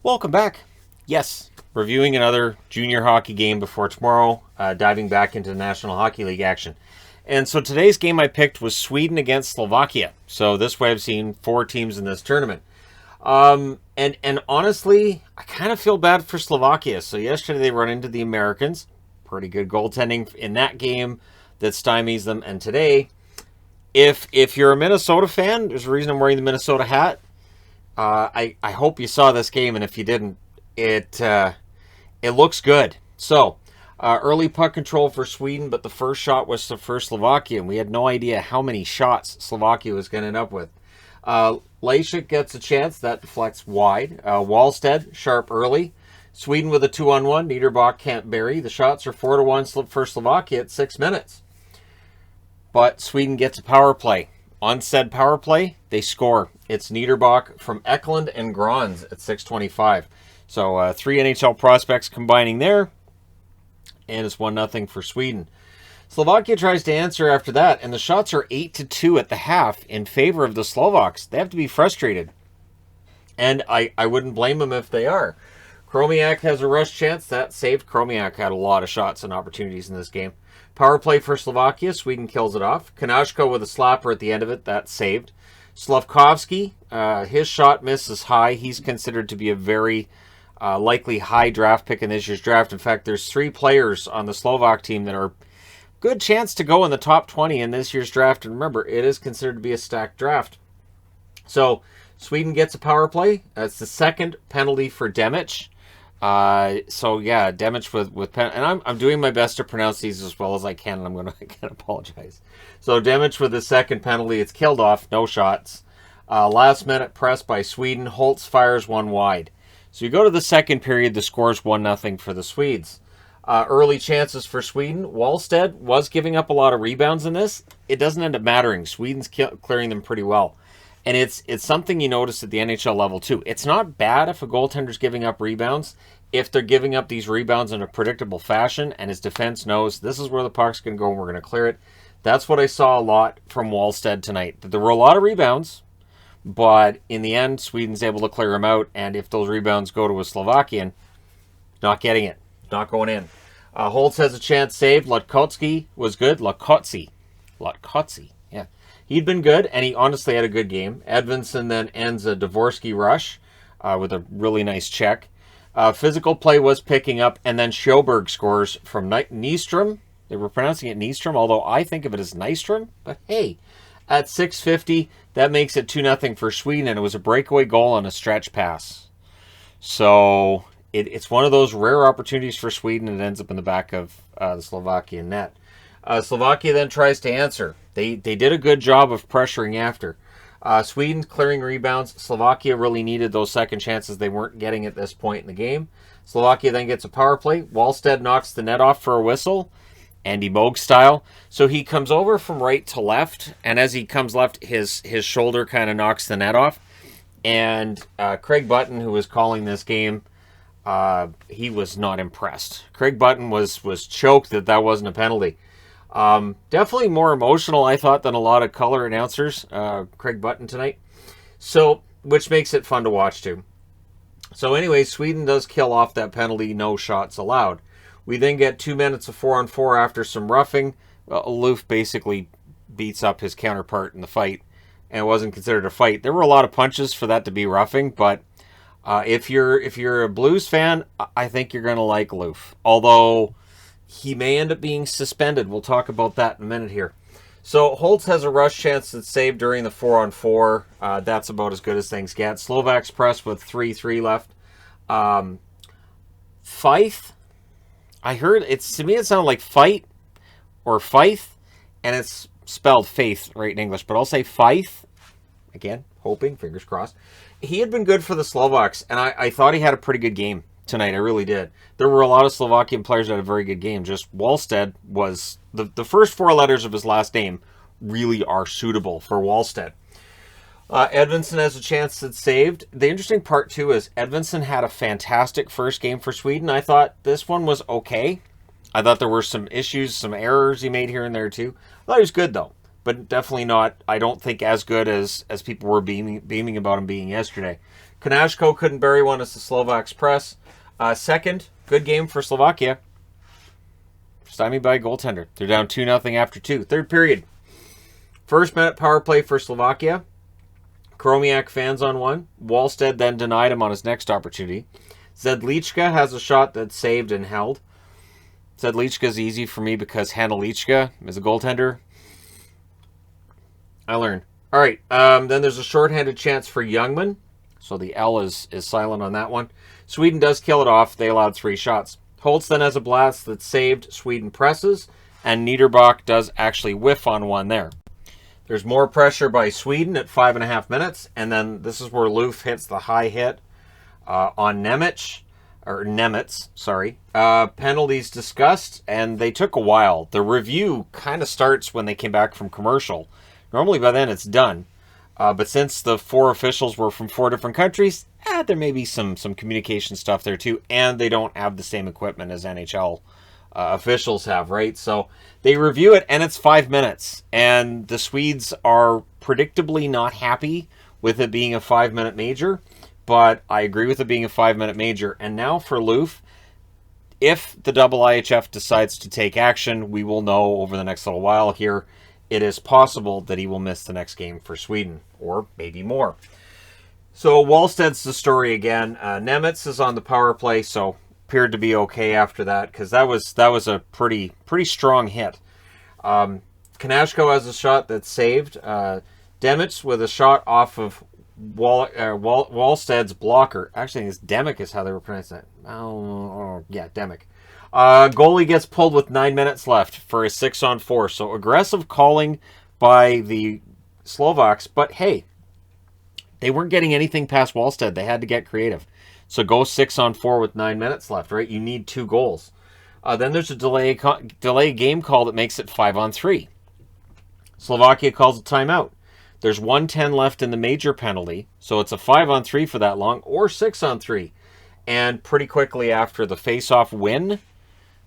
Welcome back. Yes, reviewing another junior hockey game before tomorrow, diving back into National Hockey League action. And so today's game I picked was Sweden against Slovakia. So this way I've seen 4 teams in this tournament. And honestly, I kind of feel bad for Slovakia. So yesterday they run into the Americans. Pretty good goaltending in that game that stymies them. And today, if you're a Minnesota fan, there's a reason I'm wearing the Minnesota hat. I hope you saw this game, and if you didn't, it looks good. So, early puck control for Sweden, but the first shot was for Slovakia, and we had no idea how many shots Slovakia was going to end up with. Leishik gets a chance. That deflects wide. Wallstead, sharp early. Sweden with a 2-on-1. Niederbach can't bury. The shots are 4-1 for Slovakia at 6 minutes. But Sweden gets a power play. On said power play, they score. It's Niederbach from Eklund and Grons at 6:25. So 3 NHL prospects combining there. And it's 1-0 for Sweden. Slovakia tries to answer after that, and the shots are 8-2 at the half in favor of the Slovaks. They have to be frustrated. And I wouldn't blame them if they are. Chromiak has a rush chance. That saved. Chromiak had a lot of shots and opportunities in this game. Power play for Slovakia. Sweden kills it off. Kanashko with a slapper at the end of it. That's saved. Slavkovsky, his shot misses high. He's considered to be a very likely high draft pick in this year's draft. In fact, there's 3 players on the Slovak team that are good chance to go in the top 20 in this year's draft. And remember, it is considered to be a stacked draft. So Sweden gets a power play. That's the second penalty for Demic. So yeah, Demic with pen, and I'm doing my best to pronounce these as well as I can, and I'm going to again apologize. So Demic with the second penalty, it's killed off, no shots. Last minute press by Sweden. Holtz fires one wide. So you go to the second period, the score's 1-0 for the Swedes. Early chances for Sweden. Wallstead was giving up a lot of rebounds in this. It doesn't end up mattering. Sweden's clearing them pretty well. And it's something you notice at the NHL level too. It's not bad if a goaltender's giving up rebounds, if they're giving up these rebounds in a predictable fashion and his defense knows this is where the puck's going to go and we're going to clear it. That's what I saw a lot from Wallstead tonight. There were a lot of rebounds, but in the end, Sweden's able to clear them out, and if those rebounds go to a Slovakian, not getting it, not going in. Holtz has a chance saved. Lutkotsky was good. Lutkotzy, yeah. He'd been good, and he honestly had a good game. Edvinsson then ends a Dvorsky rush with a really nice check. Physical play was picking up, and then Sjoberg scores from Nystrom. They were pronouncing it Nystrom, although I think of it as Nystrom. But hey, at 6:50, that makes it 2-0 for Sweden, and it was a breakaway goal on a stretch pass. So it's one of those rare opportunities for Sweden, and it ends up in the back of the Slovakian net. Slovakia then tries to answer. They did a good job of pressuring after. Sweden clearing rebounds. Slovakia really needed those second chances they weren't getting at this point in the game. Slovakia then gets a power play. Wallstead knocks the net off for a whistle. Andy Moog style. So he comes over from right to left, and as he comes left, his shoulder kind of knocks the net off. And Craig Button, who was calling this game, he was not impressed. Craig Button was choked that wasn't a penalty. Definitely more emotional, I thought, than a lot of color announcers, Craig Button tonight. So, which makes it fun to watch too. So anyway, Sweden does kill off that penalty, no shots allowed. We then get 2 minutes of 4-on-4 after some roughing. Aloof basically beats up his counterpart in the fight, and it wasn't considered a fight. There were a lot of punches for that to be roughing, but if you're a Blues fan, I think you're going to like Aloof. Although he may end up being suspended. We'll talk about that in a minute here. So Holtz has a rush chance that's saved during the 4-on-4. That's about as good as things get. Slovaks press with 3-3 left. Fife, I heard to me it sounded like fight or Fife, and it's spelled faith right in English, but I'll say Fife. Again, hoping, fingers crossed. He had been good for the Slovaks, and I thought he had a pretty good game tonight. I really did. There were a lot of Slovakian players that had a very good game. Just Wallstead was the first 4 letters of his last name really are suitable for Wallstead. Edvinsson has a chance that's saved. The interesting part too is Edvinsson had a fantastic first game for Sweden. I thought this one was okay. I thought there were some issues, some errors he made here and there too. I thought he was good though, but definitely not, I don't think, as good as people were beaming about him being yesterday. Kanashko couldn't bury one as the Slovaks press. Second, good game for Slovakia. Stymied by a goaltender. They're down 2-0 after 2. Third period. First minute power play for Slovakia. Kromiak fans on one. Wallstead then denied him on his next opportunity. Zedlichka has a shot that's saved and held. Zedlichka's easy for me because Handelichka is a goaltender. I learned. All right, then there's a shorthanded chance for Youngman. So the L is silent on that one. Sweden does kill it off. They allowed 3 shots. Holtz then has a blast that's saved. Sweden presses. And Niederbach does actually whiff on one there. There's more pressure by Sweden at 5.5 minutes. And then this is where Loof hits the high hit on Nemitz. Penalties discussed. And they took a while. The review kind of starts when they came back from commercial. Normally by then it's done. But since the 4 officials were from 4 different countries, there may be some communication stuff there too. And they don't have the same equipment as NHL officials have, right? So they review it, and it's 5 minutes. And the Swedes are predictably not happy with it being a 5-minute major. But I agree with it being a 5-minute major. And now for Loof, if the IHF decides to take action, we will know over the next little while here. It is possible that he will miss the next game for Sweden, or maybe more. So Wallsted's the story again. Nemitz is on the power play, so appeared to be okay after that, because that was a pretty strong hit. Kanashko has a shot that's saved. Demitz with a shot off of Wallsted's blocker. Actually, it's Demick is how they were pronouncing it. Yeah, Demick. Goalie gets pulled with 9 minutes left for a 6-on-4. So aggressive calling by the Slovaks. But hey, they weren't getting anything past Wallstead. They had to get creative. So go 6-on-4 with 9 minutes left, right? You need 2 goals. Then there's a delay game call that makes it 5-on-3. Slovakia calls a timeout. There's 1:10 left in the major penalty. So it's a 5-on-3 for that long, or 6-on-3. And pretty quickly after the face-off win,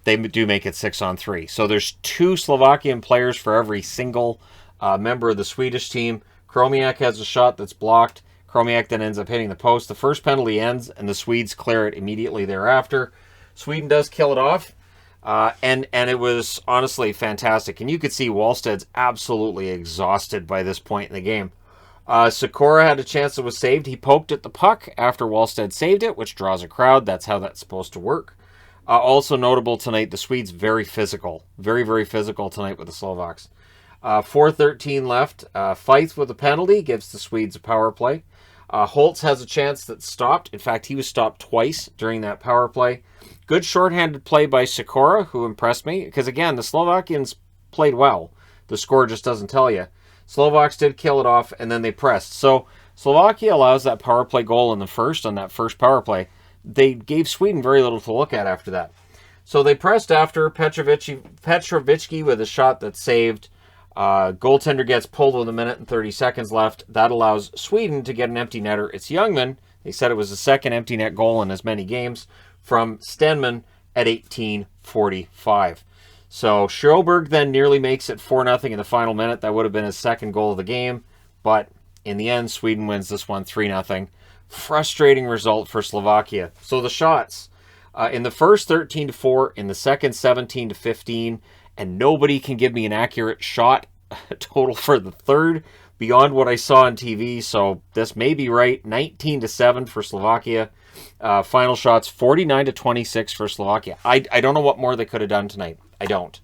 they do make it 6-on-3. So there's 2 Slovakian players for every single member of the Swedish team. Kromiak has a shot that's blocked. Kromiak then ends up hitting the post. The first penalty ends, and the Swedes clear it immediately thereafter. Sweden does kill it off, and it was honestly fantastic. And you could see Wallsted's absolutely exhausted by this point in the game. Sikora had a chance that was saved. He poked at the puck after Wallstead saved it, which draws a crowd. That's how that's supposed to work. Also notable tonight, the Swedes very physical. Very, very physical tonight with the Slovaks. 4:13 left. Feith with a penalty gives the Swedes a power play. Holtz has a chance that's stopped. In fact, he was stopped twice during that power play. Good shorthanded play by Sikora, who impressed me. Because again, the Slovakians played well. The score just doesn't tell you. Slovaks did kill it off, and then they pressed. So Slovakia allows that power play goal in the first, on that first power play. They gave Sweden very little to look at after that. So they pressed after. Petrovitsky with a shot that's saved. Goaltender gets pulled with 1:30 left. That allows Sweden to get an empty netter. It's Youngman. They said it was the second empty net goal in as many games from Stenman at 18:45. So Sjöberg then nearly makes it 4-0 in the final minute. That would have been his second goal of the game. But in the end, Sweden wins this one 3-0. Frustrating result for Slovakia. So the shots. In the first, 13-4. In the second, 17-15. And nobody can give me an accurate shot total for the third beyond what I saw on TV. So this may be right. 19-7 for Slovakia. Final shots, 49-26 for Slovakia. I don't know what more they could have done tonight. I don't.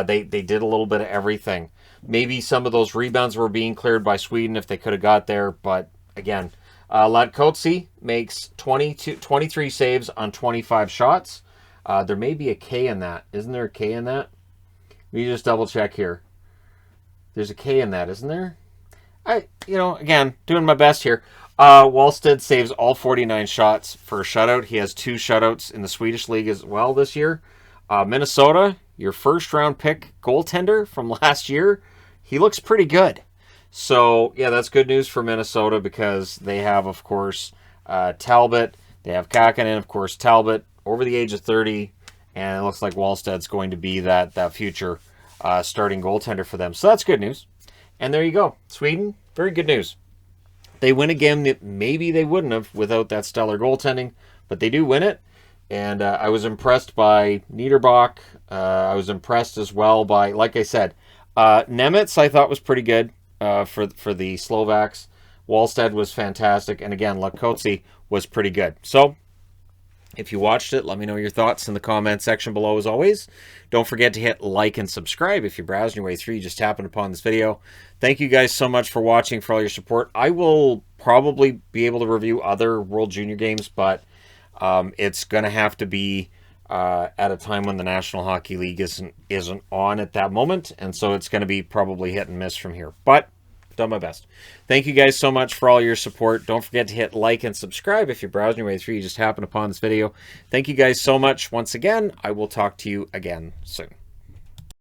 They did a little bit of everything. Maybe some of those rebounds were being cleared by Sweden if they could have got there. But again, Latkoczy makes 23 saves on 25 shots. There may be a K in that. Isn't there a K in that? Let me just double check here. There's a K in that, isn't there? Again, doing my best here. Wallstead saves all 49 shots for a shutout. He has 2 shutouts in the Swedish league as well this year. Minnesota, your first-round pick goaltender from last year, he looks pretty good. So, yeah, that's good news for Minnesota because they have, of course, Talbot. They have Kakkonen, of course, Talbot, over the age of 30. And it looks like Wallsted's going to be that future starting goaltender for them. So that's good news. And there you go. Sweden, very good news. They win a game that maybe they wouldn't have without that stellar goaltending, but they do win it. And I was impressed by Niederbach. I was impressed as well by, like I said, Nemitz I thought was pretty good for the Slovaks. Wallstead was fantastic. And again, Lakotsi was pretty good. So if you watched it, let me know your thoughts in the comment section below as always. Don't forget to hit like and subscribe if you're browsing your way through. You just happened upon this video. Thank you guys so much for watching, for all your support. I will probably be able to review other World Junior games, but it's going to have to be at a time when the National Hockey League isn't on at that moment, and so it's going to be probably hit and miss from here. But done my best. Thank you guys so much for all your support. Don't forget to hit like and subscribe if you're browsing your way through. You just happened upon this video. Thank you guys so much once again. I will talk to you again soon.